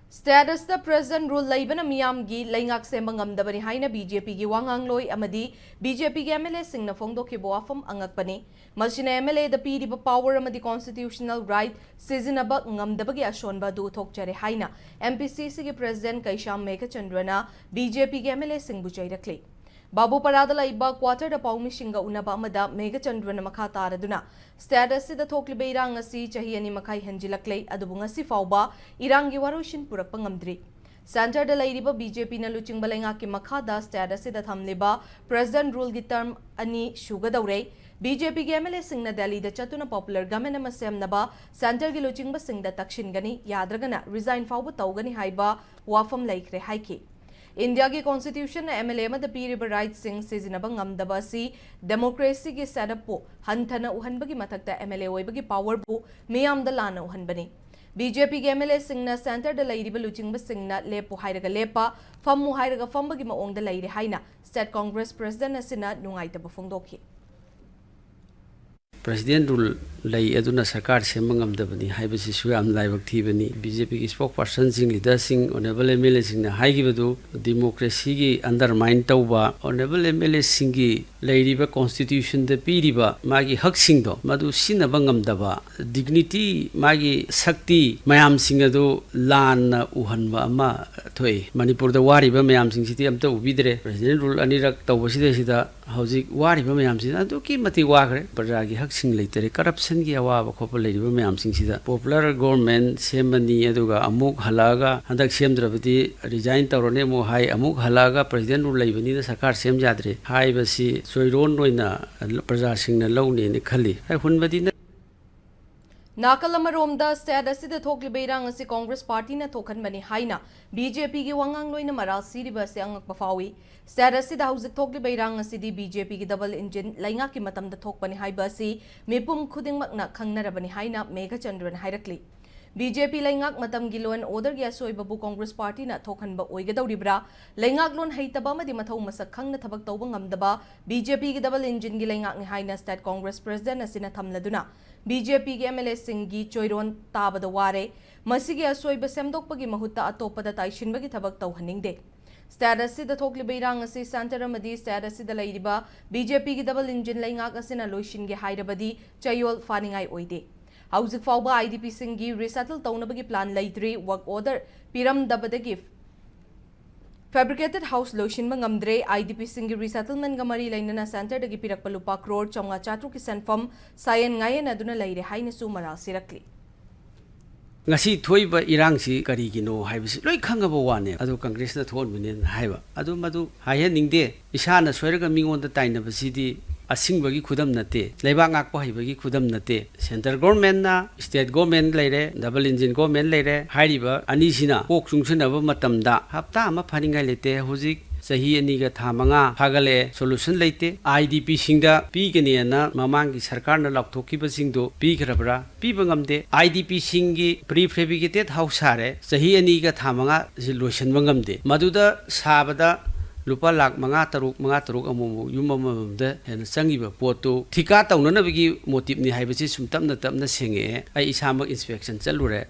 Status the President rule Laban Miyamgi, Langak Sembangam Dabani Haina BJP Giwang Loy Amadi, BJP MLA Sing na Fongdo Kiboafam Angakpani, Machina MLA the P power amadi constitutional right, Seasonaba Ngam Dabagi Ashonba do Tok Jere Haina, Mpcc President Kaisham Meka Chandrana, BJP MLA Sing Bujaida Clay. Babu Parada Laiba quarter the Paumishinga Unaba Amada Mega Chandrana Makata Raduna. Status the Tokli Beiranga Si Chahiani Makai Henjila Clay Adubunga Si Fauba, Irangi Warushin Purapangamdri. Center the Ladiba BJP na Luching Balangaki Makada status the Thamliba, President rule gitarm Ani Shugadawre, BJP MLA Singna Delhi the Chatuna popular Gamana Sem Naba, Center Giluching Basing the Takshingani, Yadragana, resign Fauba Taugani Haiba, Wafam Lake Haiki. India की constitution MLA में पीरिब right Singh सिजिनबंग अमदबसी democracy की setup को हंथना उहनबगी मथक्ता MLA ओइबगी power बु मियामदा लाना उहनबनी BJP के MLA सिंहना सेंटर द लैरिब लुचिंग सिंहना लेपो हाइरगा लेपा फमु हाइरगा फमबगी मओंग द लैरि हाइना स्टेट कांग्रेस प्रेसिडेंट असिना नुंगाइतब फोंदोखि President rule lay aduna sarkar semangam dabani haibasi suyam laibak thibani BJP ki spokesperson sing leader sing honorable MLA sing na haigibadu democracy gi undermine tawba honorable MLA sing gi lairiba constitution de piriba magi hak sing do madu sinabangam daba dignity magi sakti mayam sing adu lan uhanba ama thoi Manipur da wariba mayam sing siti amta ubidre president rule anirak tawbasi sida hauzik wariba mayam sing adu ki mati wagre parja gi hak sing leitere corruption gi awa khopa leiriba mayam sing sida popular government semani aduga amuk halaga handak semdrabati resign tawrone mo hai amuk halaga president rule leibani da sarkar sem jadre hai basi soiron noina praja sing na lawne ne khali hai hunbadi Nakalamarom status the Tokli Beirang as Congress Party na token bani haina BJP gi wangang loina maral siri ba se angak pafawi status the house Tokli Beirang as the BJP gi double engine lainga ki matam da thok bani hai ba si mipum khuding makna khangna bani haina Mega Chandran hairakli BJP laingak matam giloan order gi asoi babu Congress Party na thokan ba oigadawribra laingak lon heitaba madi mathau masak khangna thabak tawba ngamdaba BJP gi double engine gi laingak ni haina state Congress president asina thamladuna BJP के MLA सिंगी चोइरोन ताबदा वारे मसिगे असोइब सेमदोकपगी महुत्ता अतोपदा ताइशिनबगी थबक तौहनिंगदे status सिदा थोकलि बेरांग असि centre अमदी states सिदा लैरिबा BJP की double engine लैंगाक असिना लोइशिनगे हाइरबदी चयोल फानिंगाई ओइदे हाउजिक फाउबा IDP सिंगी रिसेटल तौनबगी प्लान लैद्री वर्क ऑर्डर पिरमदबदगी Fabricated house lotion mangamdre IDP singi resettlement gamari lainana center dagi pirakpa lupa crore chonga chatru ki senfam sayan ngayen aduna laire haina su maral sirakli ngasi thoiba irang si kari gino haibisi loi khangaba wane adu congress na thon minen haiba adu madu haye ningde isana soiraga mingon da taina basidi asingbagi khudam nate leiba ngak pa haibagi khudam nate center government na state government leire double engine government leire hairiba ani sina kok sungsunaba matamda hapta ama phaningai lete hojik sahi ani ga thamanga phagale solution leite IDP singda pi gani na mamang gi sarkar na lakthoki ba singdo pi khrabra pi bangamde IDP singi prefabricated house hare sahi ani ga thamanga solution bangamde maduda sabada lupa lak manga taruk amumu yumamamda hen sangiba potu thika tawnanabagi motive ni haibasi sumtamna tamna senge ai isama inspection chalure